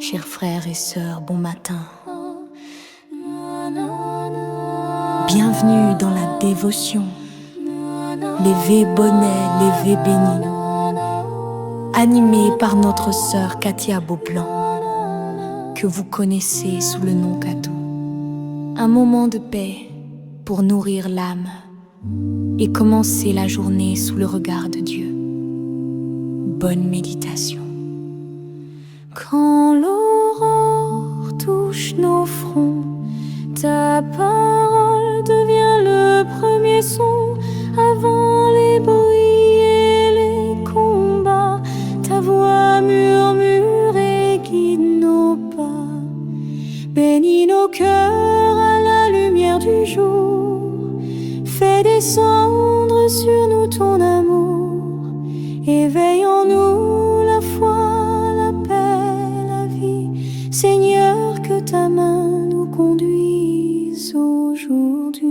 Chers frères et sœurs, bon matin. Bienvenue dans la dévotion. Lévé bonnet, lévé béni. Animé par notre sœur Katia Beaublanc, que vous connaissez sous le nom Katou. Un moment de paix pour nourrir l'âme et commencer la journée sous le regard de Dieu. Bonne méditation. Quand l'aurore touche nos fronts, ta parole devient le premier son. Avant les bruits et les combats, ta voix murmure et guide nos pas. Bénis nos cœurs à la lumière du jour. Fais descendre sur nous ton amour. Éveille en nous la foi, la paix, la vie. Seigneur, que ta main nous conduise aujourd'hui.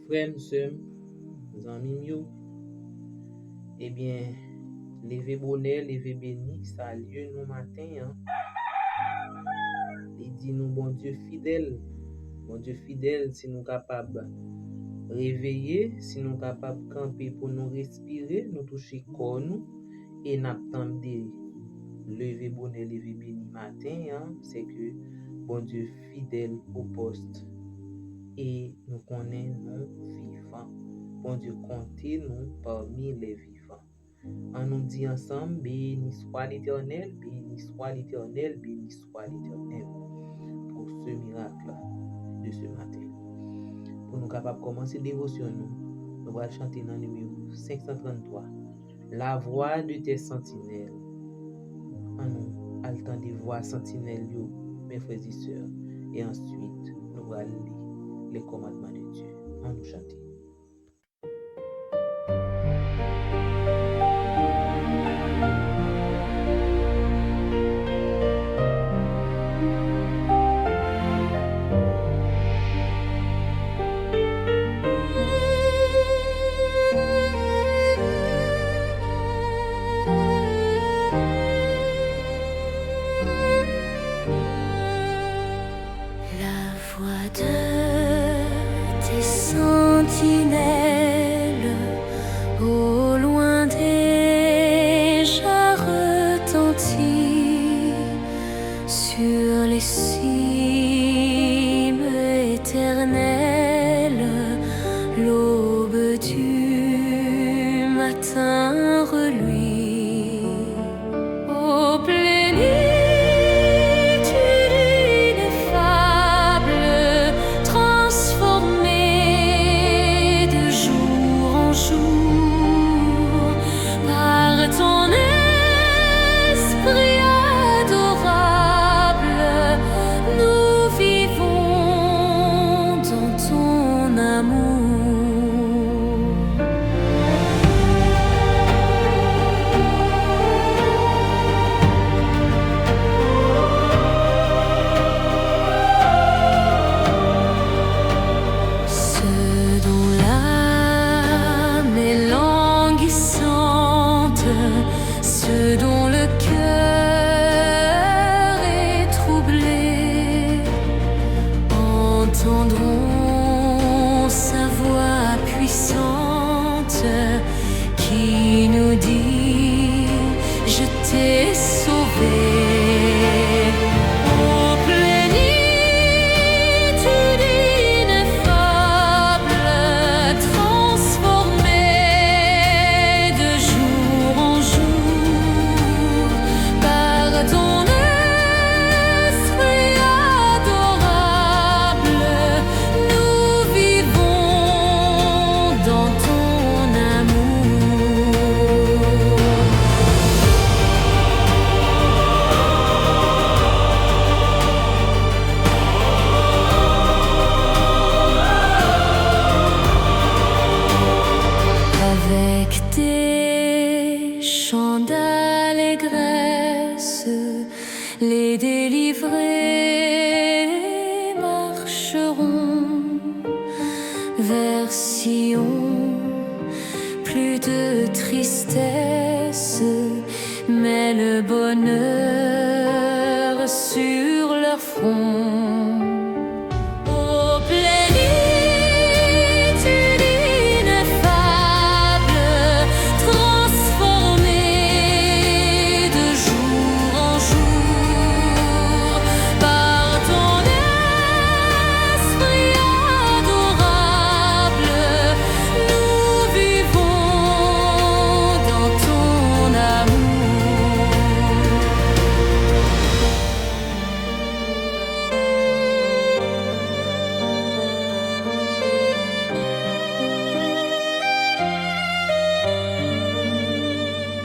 Frères, sœurs, amis, eh bien, levé bonheur, levé béni, ça a lieu nous matin. Il dit nous, bon Dieu fidèle, si nous capables réveiller, si nous capables camper pour nous respirer, nous toucher corps nous et n'attendre lever bonheur, lever béni matin, c'est que bon Dieu fidèle au poste. Et nous connaissons nous vivants. Bon Dieu, comptez-nous parmi les vivants. On nous dit ensemble, béni soit l'Éternel, béni soit l'Éternel, béni soit l'Éternel. Pour ce miracle de ce matin. Pour nous capables de commencer dévotion, nous allons chanter dans le numéro 533. La voix de tes sentinelles. On nous attend des voix sentinelles, mes frères et sœurs. Et ensuite, nous allons lire les commandements de Dieu. On nous chante. La voix de tes sentinelles au loin déjà retentit sur les cimes éternelles. L'aube du matin reluit au plénitude ineffable, transformée de jour en jour par ton esprit adorable. Nous vivons dans ton amour. Ceux dont l'âme est languissante, ceux dont le cœur est troublé, entendront sa voix puissante qui nous dit: je t'ai sauvé. Ô plénitude ineffable, transformée de jour en jour par ton esprit adorable, nous vivons dans ton amour. Avec tes chants d'allégresse, les délivrés marcheront vers Sion. Plus de tristesse, le bonheur sur leur front. Ô plénitude ineffable, transformée de jour en jour par ton esprit adorable, nous vivons dans ton amour.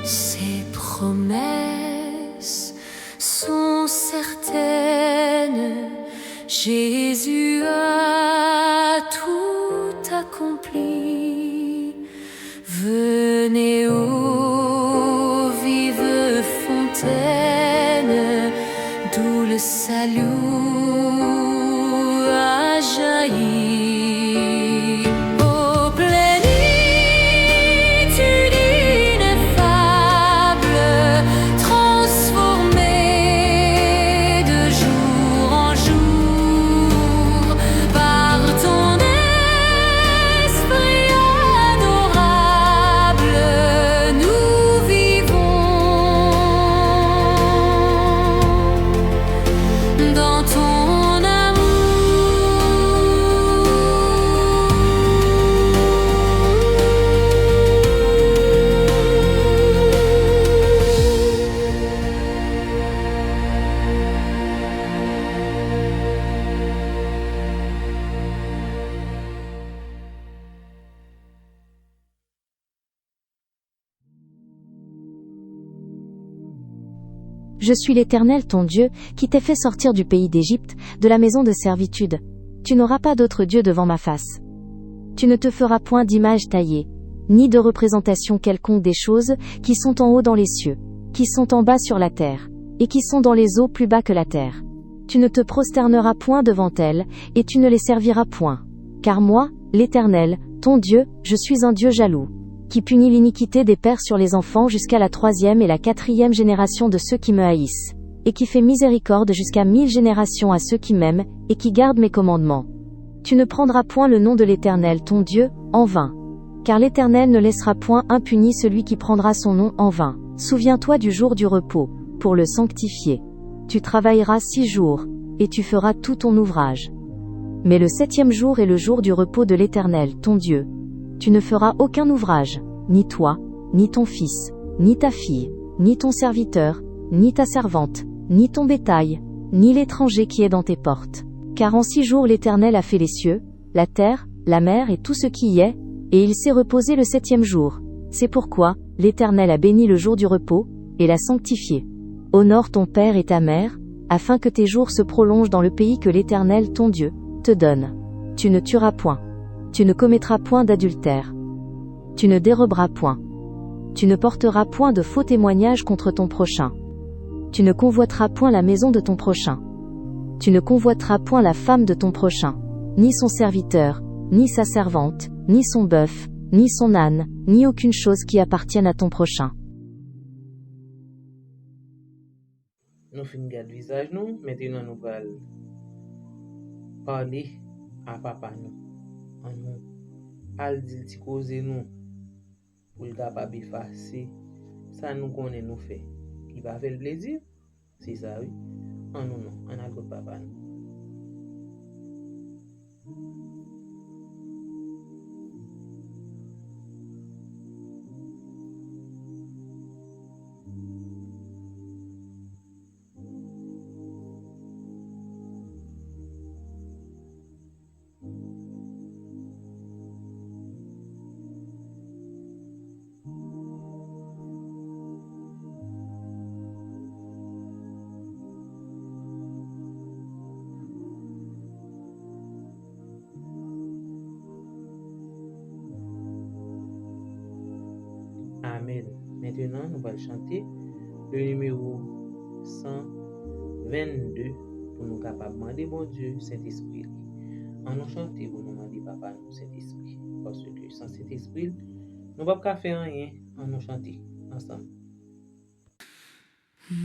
Ces promesses sont certaines, Jésus a tout accompli. Venez aux vives fontaines, d'où le salut a jailli. Ô plénitude ineffable, transformée de jour en jour par ton esprit adorable, nous vivons dans ton Je suis l'Éternel ton Dieu, qui t'ai fait sortir du pays d'Égypte, de la maison de servitude. Tu n'auras pas d'autre Dieu devant ma face. Tu ne te feras point d'image taillée, ni de représentation quelconque des choses qui sont en haut dans les cieux, qui sont en bas sur la terre, et qui sont dans les eaux plus bas que la terre. Tu ne te prosterneras point devant elles, et tu ne les serviras point. Car moi, l'Éternel, ton Dieu, je suis un Dieu jaloux, qui punit l'iniquité des pères sur les enfants jusqu'à la 3e et la 4e génération de ceux qui me haïssent, et qui fait miséricorde jusqu'à 1000 générations à ceux qui m'aiment, et qui gardent mes commandements. Tu ne prendras point le nom de l'Éternel ton Dieu, en vain. Car l'Éternel ne laissera point impuni celui qui prendra son nom en vain. Souviens-toi du jour du repos, pour le sanctifier. Tu travailleras 6 jours, et tu feras tout ton ouvrage. Mais le 7e jour est le jour du repos de l'Éternel ton Dieu. Tu ne feras aucun ouvrage, ni toi, ni ton fils, ni ta fille, ni ton serviteur, ni ta servante, ni ton bétail, ni l'étranger qui est dans tes portes. Car en 6 jours l'Éternel a fait les cieux, la terre, la mer et tout ce qui y est, et il s'est reposé le 7e jour. C'est pourquoi l'Éternel a béni le jour du repos, et l'a sanctifié. Honore ton père et ta mère, afin que tes jours se prolongent dans le pays que l'Éternel ton Dieu te donne. Tu ne tueras point. Tu ne commettras point d'adultère. Tu ne déroberas point. Tu ne porteras point de faux témoignages contre ton prochain. Tu ne convoiteras point la maison de ton prochain. Tu ne convoiteras point la femme de ton prochain, ni son serviteur, ni sa servante, ni son bœuf, ni son âne, ni aucune chose qui appartienne à ton prochain. Nous finissons de garder le visage nous, maintenant nous allons parler à papa nous. En nous, al dit ti cause nous pour le capable effacer ça nous connaît nous fait. Il va faire le plaisir, c'est ça oui. En nous non, en a le papa nous. Amen. Maintenant, nous allons chanter le numéro 122 pour nous capables de demander bon Dieu, Saint-Esprit. En nous chanter pour nous demander papa nous Saint-Esprit. Parce que sans Saint-Esprit, nous ne pouvons pas faire rien en nous chanter ensemble. Esprit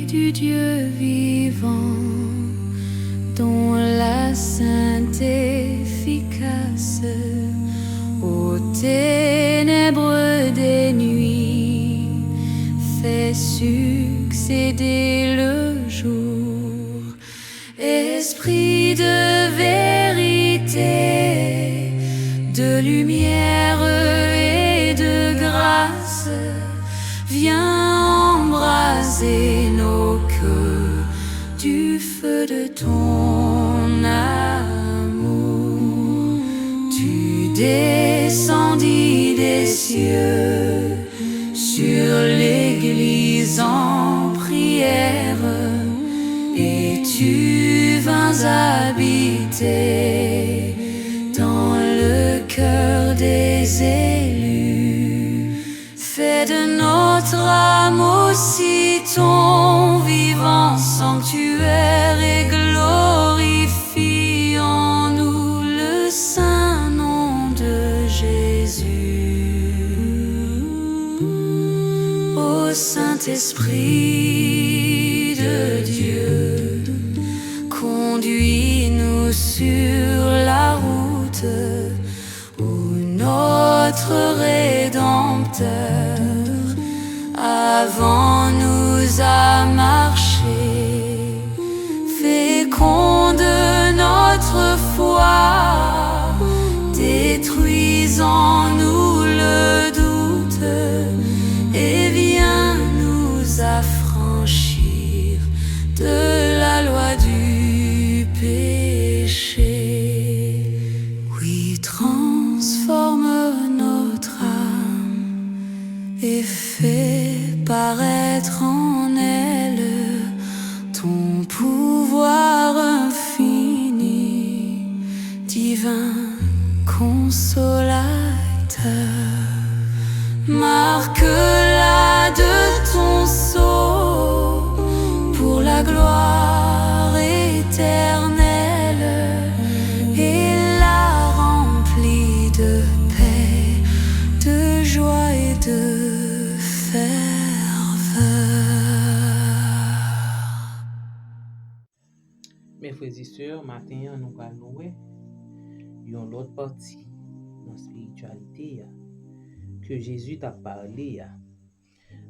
du Dieu vivant, dont la sainteté efficace aux ténèbres des nuits fait succéder le jour. Esprit de vérité, de lumière et de grâce, viens embraser nos cœurs du feu de ton amour. Tu descendis des cieux sur l'Église en prière, et tu vins habiter dans le cœur des élus. Fais de notre âme aussi ton vivant sanctuaire et glorifie en nous le saint nom de Jésus. Ô Saint-Esprit de Dieu, conduis-nous sur la route où notre Rédempteur avant nous a marché. Féconde notre foi, détruisant nous le doute, et viens nous affranchir de la loi du péché. Oui, transforme notre âme et fais paraître en elle ton pouvoir infini, divin consolateur. Marque-la de ton sceau pour la gloire éternelle, et la remplis de paix, de joie et de ferveur. Mes frères et sœurs, matin, nous allons louer une autre partie dans la spiritualité que Jésus t'a parlé.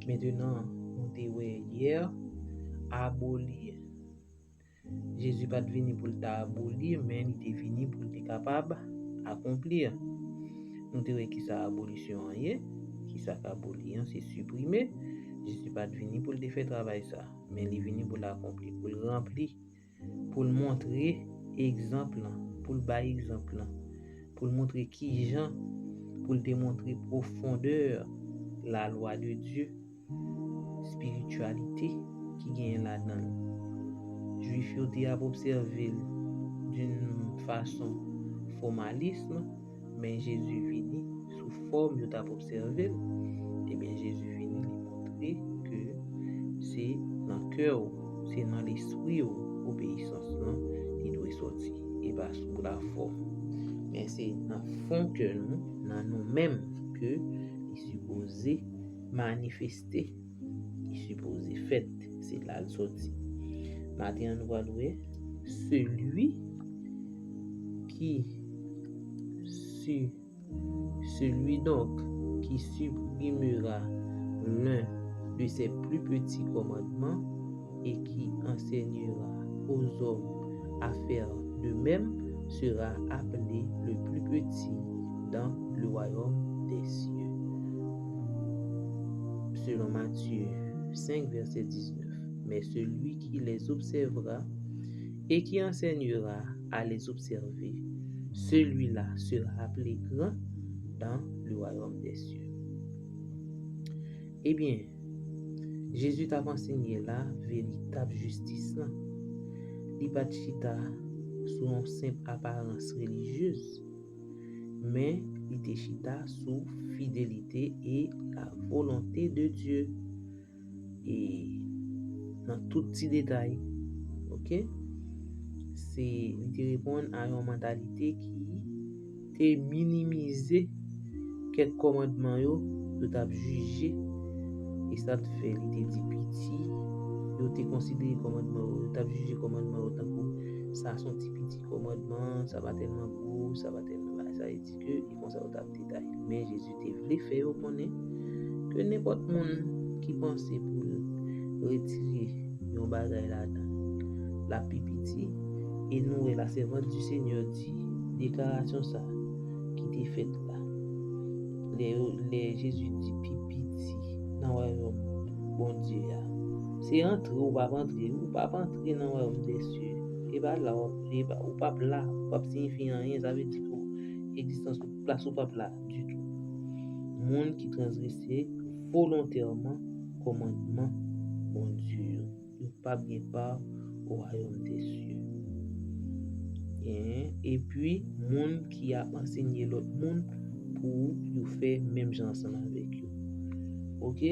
Maintenant, nous t'avons hier abolir. Jésus pas venu pour t'abolir, mais il est venu pour être capable d'accomplir. Nous t'avons qui ça abolition qui ça abolir, c'est supprimer. Jésus pas venu pour te faire travail ça, mais il est venu pour l'accomplir, pour le remplir, pour le montrer exemple, pour le bas exemple, pour le montrer qui Jean, pour le démontrer profondeur la loi de Dieu, spiritualité qui gagne là-dedans. Juif yo te a observé d'une façon formalisme, mais Jésus vini sous forme yo t'a observé. Et bien Jésus vini lui montrer que c'est dans le cœur, c'est dans l'esprit obéissance là, il doit sortir et pas sous la forme. Mais c'est dans le fond que nous, dans nous-mêmes, que il est supposé manifester, il est supposé faire, c'est là le sorti. Maintenant, nous allons louer celui donc qui supprimera l'un de ses plus petits commandements et qui enseignera aux hommes à faire de même sera appelé le plus petit dans le royaume des cieux. Selon Matthieu 5, verset 19. Mais celui qui les observera et qui enseignera à les observer, celui-là sera appelé grand dans le royaume des cieux. Eh bien, Jésus t'a enseigné la véritable justice là. Il pas chita sous une simple apparence religieuse, mais il te chita sous fidélité et la volonté de Dieu. Et dans tout petit détail, ok? c'est te répondre à une mentalité qui te minimiser quelques commandements yo t'a jugé et ça te fait il te dit piti yo te considéré commandement yo t'a jugé commandement autant que ça son petit commandement ça va tellement gros ça va tellement ça veut dire que il pense à t'a détail mais Jésus te voulait faire connaître que n'importe monde qui pense pour retirer yon bagay là-dedans la pipiti et nous et la servante du Seigneur dit déclaration ça qui t'est faite là les Jésus dit pipiti dans royaume bon Dieu c'est entrer ou pas entrer dans le royaume des cieux et pas là ou pas là pas signifie rien ça veut dire que existence place ou pas là du tout monde qui transgressait volontairement commandement bon Dieu ou pas bien part au royaume des cieux et puis monde qui a enseigné l'autre monde pour you faire même gens ensemble avec eux. OK?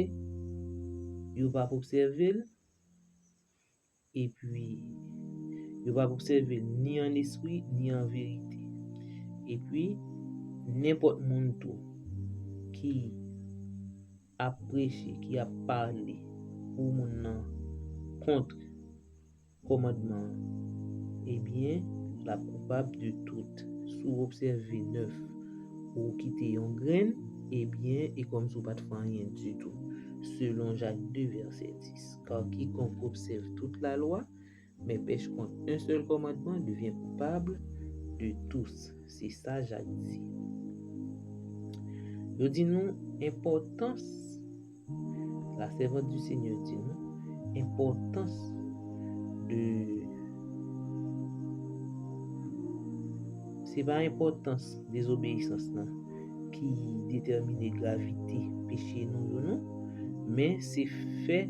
You pas observer et puis you pas observer ni en esprit ni en vérité. Et puis n'importe monde tout qui a prêché, qui a parlé pour mon contre commandement eh bien la coupable de tout sous observer neuf ou quitter une graine eh bien et comme si pas de faire rien du tout selon Jacques 2 verset 10 car quiconque observe toute la loi mais pêche contre un seul commandement devient coupable de tous c'est ça Jacques dit je dis nous importance la servante du Seigneur dit nous importance de c'est pas l'importance des obéissances qui détermine la gravité péché nous non mais c'est fait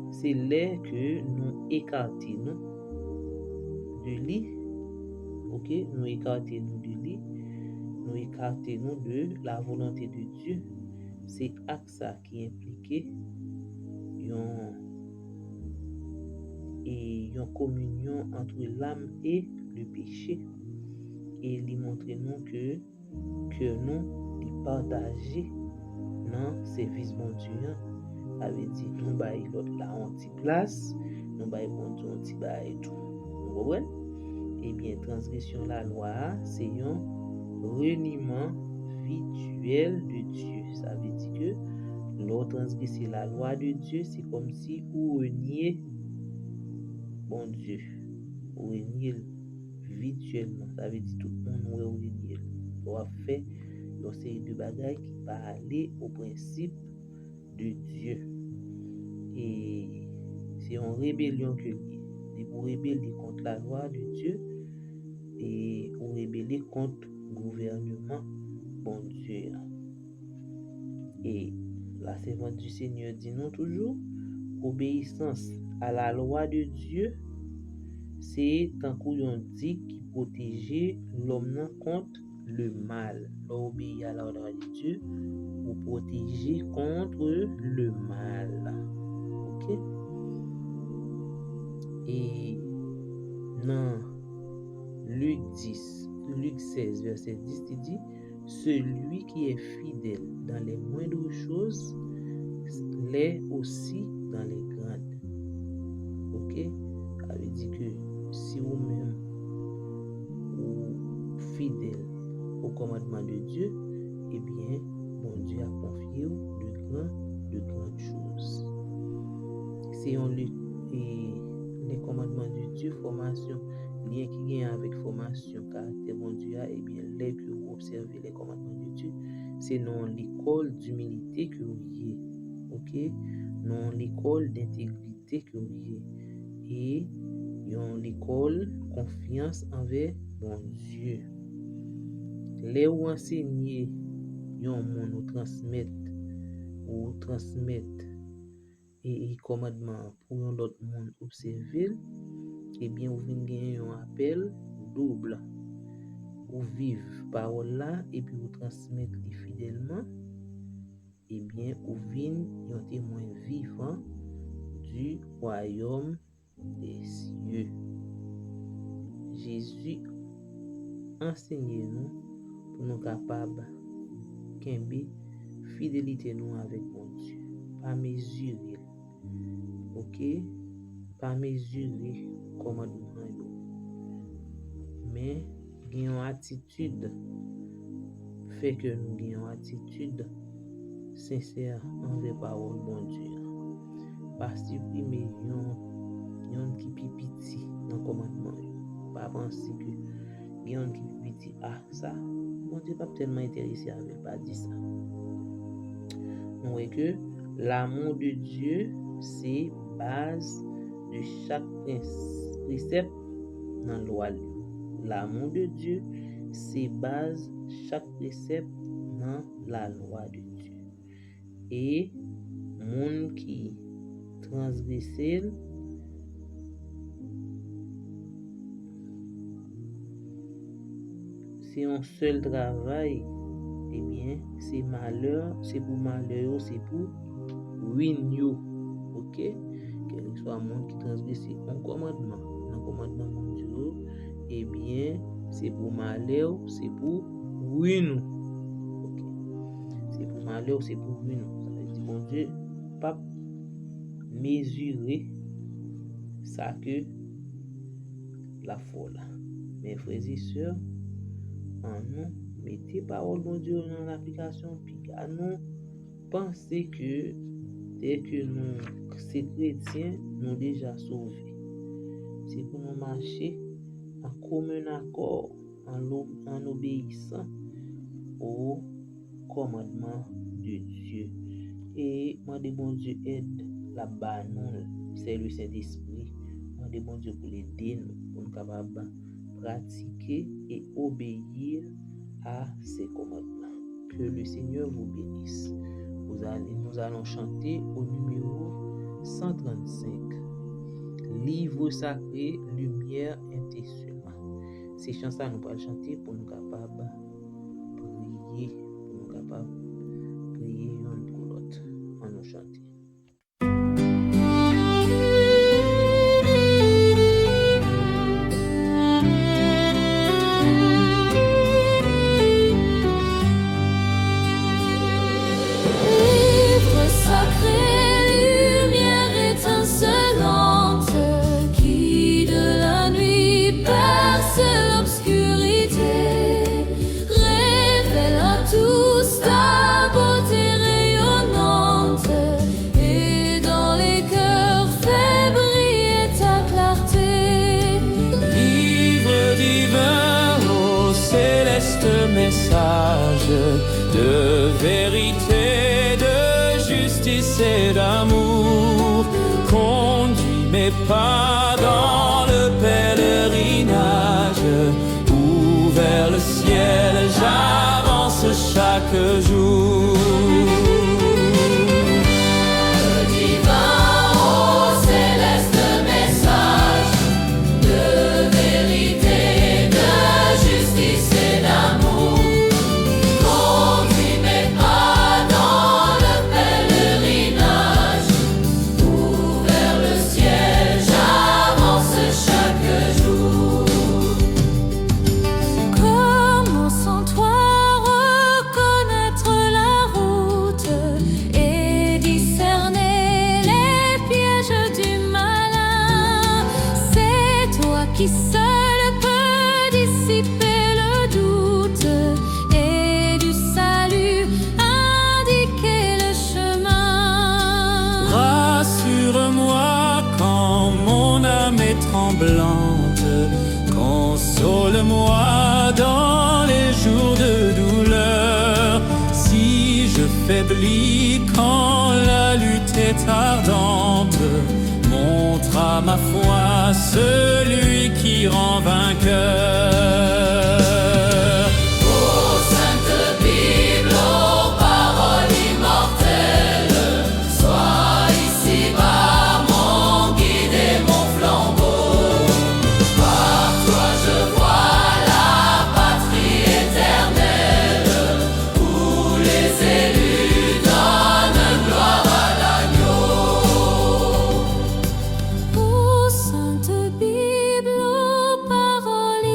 c'est là que nous écarter nous de lui OK nous écarter nous de lui nous écarter nous de la volonté de Dieu c'est acte ça qui implique une communion entre l'âme et le péché et lui montrer nous que nous les partager dans service bon Dieu ça veut dire nous bail l'autre là en petite place nous bail bon Dieu en petit bail tout vous comprenez et bien transgression la loi c'est un reniement virtuel de Dieu ça veut dire que l'autre transgresser la loi de Dieu c'est comme si vous reniez bon Dieu vous reniez virtuellement ça veut dire tout le monde ouais renier doit faire une série de bagages qui va aller au principe de Dieu et c'est en rébellion que les pour rébeller contre la loi de Dieu et pour rébeller contre le gouvernement bon Dieu et la servante du Seigneur dit non toujours obéissance à la loi de Dieu c'est un couillon dit qui protégeait l'homme contre le mal l'obéir à la loi de Dieu pour protéger contre le mal OK et dans Luc 16 verset 10 il dit celui qui est fidèle dans les moindres choses l'est aussi dans les grandes OK ça veut dire que si vous-même ou fidèle au commandement de Dieu eh bien bon Dieu a confié de grandes choses c'est on et les commandements de Dieu formation lien qui vient avec formation caractère bon Dieu et bien les que vous observez les commandements de Dieu c'est non l'école d'humilité que vous y est OK non l'école d'intégrité que vous y est et yon l'école confiance envers bon Dieu les ou enseigner yon moun ou transmettre et commandement pour yon l'autre monde observer et bien ou vinn gagner un appel double ou vivre parole là et puis ou transmettre fidèlement et bien ou vinn yon témoin vivant du royaume des cieux. Jésus enseigne nous pour nous capables kembe fidélité nous avec mon Dieu. Pas mesurer. OK? Pas mesurer commandement yo. Mais une attitude fait que nous ayons une attitude sincère envers parole bon Dieu. Pas supprimer yon qui pipiti dans commandement. Pas penser que yon qui pipiti ça mon Dieu pas tellement intéressé avec pas dit ça. On voit que l'amour de Dieu c'est base de chaque précepte dans la loi. L'amour de Dieu c'est base chaque précepte dans la loi de Dieu. Et monde qui transgresse c'est un seul travail, eh bien, c'est malheur, c'est pour malheur, c'est pour ruine yo. OK? Quel que soit monde qui transgresse un commandement mon Dieu, eh bien, c'est pour malheur, c'est pour ruine. OK? C'est pour malheur, c'est pour ruine. Ça veut dire bon Dieu, pas mesurer ça que la folle. Mes frères et sœurs, nous mettez parole bon Dieu dans l'application puis à nous penser que dès que nous c'est chrétiens nous déjà sauvés. C'est pour nous marcher en commun accord en obéissant au commandement de Dieu. Et moi de bon Dieu aide là-bas nous, c'est le Saint-Esprit. Moi de bon Dieu pour l'aider nous pour nous capables pratiquer et obéir à ses commandements. Que le Seigneur vous bénisse. Nous allons chanter au numéro 135. Livre sacré, lumière intérieure. Ces chansons nous allons chanter pour nous capables prier, pour nous capables prier l'un pour l'autre. On nous chanter. De vérité, de justice et d'amour, conduis mes pas dans le pèlerinage, où vers le ciel j'avance chaque jour. Qui seul peut dissiper le doute et du salut indiquer le chemin. Rassure-moi quand mon âme est tremblante, console-moi dans les jours de douleur. Si je faiblis quand la lutte est ardente, montre à ma foi celui qui rend vainqueur. Ô Sainte Bible, ô paroles immortelles, sois ici-bas mon guide et mon flambeau. Par toi je vois la patrie éternelle, où les élus donnent gloire à l'agneau. Ô Sainte Bible, ô paroles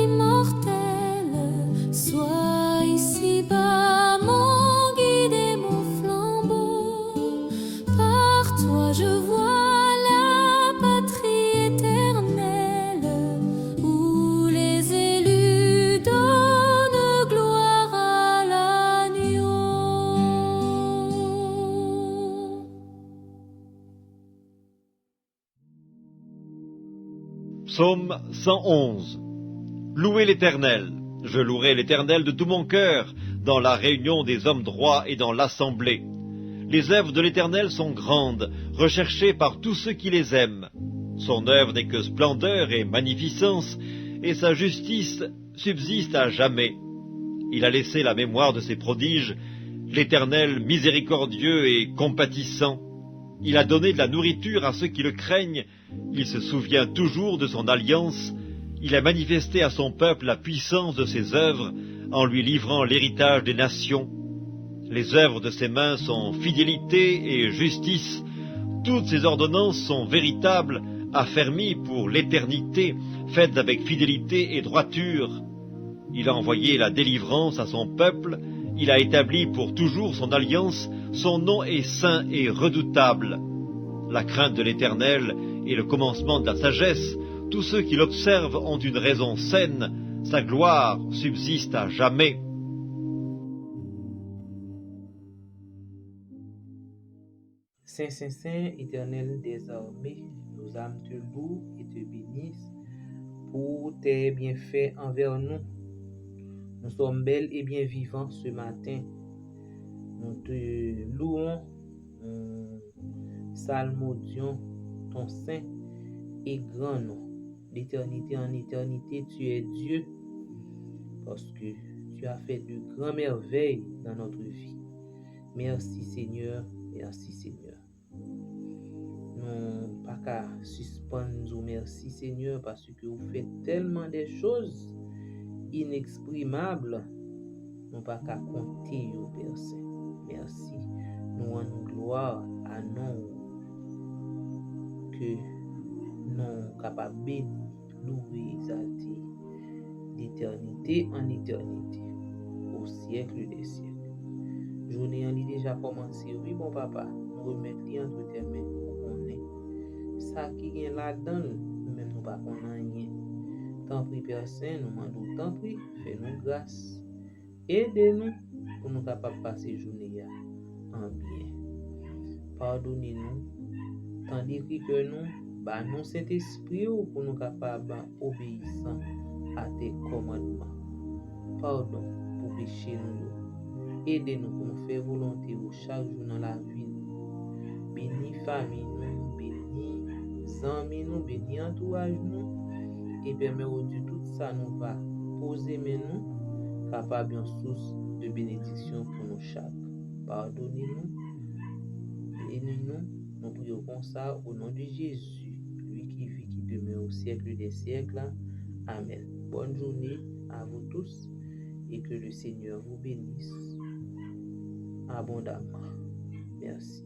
Psaume 111. Louez l'Éternel. Je louerai l'Éternel de tout mon cœur, dans la réunion des hommes droits et dans l'assemblée. Les œuvres de l'Éternel sont grandes, recherchées par tous ceux qui les aiment. Son œuvre n'est que splendeur et magnificence, et sa justice subsiste à jamais. Il a laissé la mémoire de ses prodiges, l'Éternel miséricordieux et compatissant. Il a donné de la nourriture à ceux qui le craignent, il se souvient toujours de son alliance, il a manifesté à son peuple la puissance de ses œuvres, en lui livrant l'héritage des nations. Les œuvres de ses mains sont fidélité et justice, toutes ses ordonnances sont véritables, affermies pour l'éternité, faites avec fidélité et droiture. Il a envoyé la délivrance à son peuple, il a établi pour toujours son alliance, son nom est saint et redoutable. La crainte de l'Éternel est le commencement de la sagesse, tous ceux qui l'observent ont une raison saine, sa gloire subsiste à jamais. Saint, Saint, Saint, Éternel des armées, nos âmes te louent et te bénissent pour tes bienfaits envers nous. Nous sommes belles et bien vivants ce matin. Nous te louons, nous psalmodions ton saint et grand nom. D'éternité en éternité, tu es Dieu, parce que tu as fait de grandes merveilles dans notre vie. Merci Seigneur, merci Seigneur. Nous pas qu'à suspendre nous merci Seigneur, parce que vous faites tellement de choses inexprimables, nous pas qu'à compter au Père Saint. Merci. Nous rendons gloire à nous que nous capables bénir, louer, exalter d'éternité en éternité, au siècle des siècles. Journée en déjà commencé, oui mon papa, nous remettons entre tes mains pour qu'on ait ça qui vient là-dedans, nous-mêmes nous pas qu'on rien. Tant pis Père Saint, nous demandons tant pis, fais-nous grâce, aidez-nous pour nous capables de passer journée en bien. Pardonnez-nous, tandis que nous, nous Saint-Esprit pour nous capables d'obéissant à tes commandements. Pardon pour pécher nous. Aidez-nous pour nous faire volonté chaque jour dans la vie. Bénis famille nous, bénis amis nous, bénis entourage nous. Et permet au Dieu tout ça nous va poser mais nous capables d'une source de bénédiction pour nous chaque. Pardonnez-nous, bénis-nous, nous prions comme ça au nom de Jésus, lui qui vit, qui demeure au siècle des siècles. Amen. Bonne journée à vous tous et que le Seigneur vous bénisse abondamment. Merci.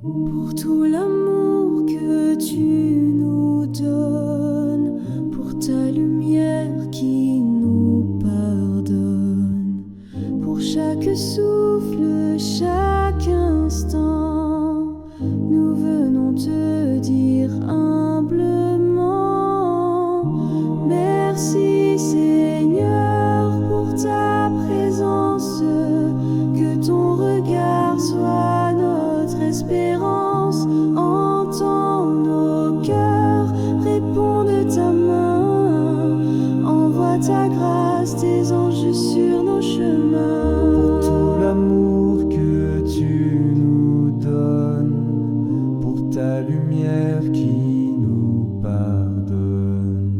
Pour tout l'amour que tu nous donnes, pour ta lumière qui nous pardonne, pour chaque souffle, chaque instant, nous venons te dire humblement, merci Seigneur pour ta présence, que ton regard soit notre espérance, entends nos cœurs, réponds de ta main, envoie ta grâce, tes anges sur nos chemins. Pour tout l'amour que tu nous donnes, pour ta lumière qui nous pardonne,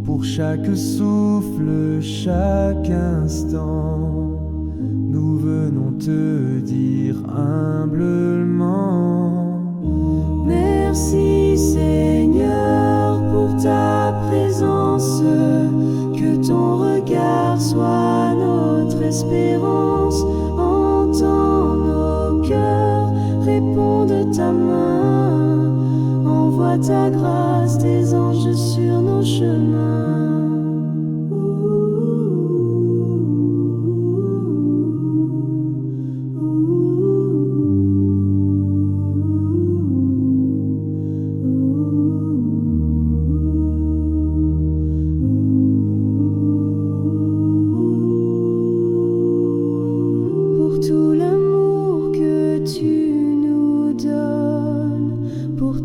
pour chaque souffle, chaque instant, nous venons te dire humblement, merci Seigneur pour ta présence, que ton regard soit notre espérance, entends nos cœurs, réponds de ta main, envoie ta grâce, tes anges sur nos chemins.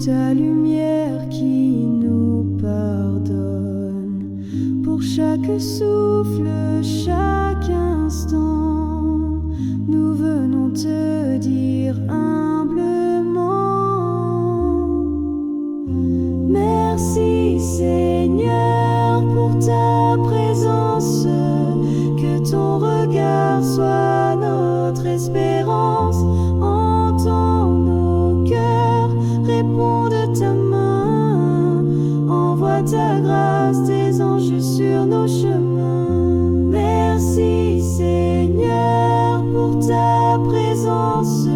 ta lumière qui nous pardonne. Pour chaque souffle, chaque instant, nous venons te dire humblement merci Seigneur pour ta présence, que ton regard soit notre espérance. Entends nos cœurs, réponds de ta main, envoie ta grâce, tes anges sur nos chemins. Merci Seigneur pour ta présence,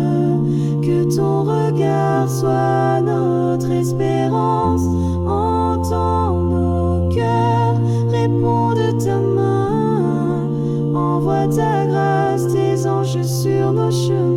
que ton regard soit notre espérance. Entends nos cœurs, réponds de ta main, envoie ta grâce, tes anges sur nos chemins.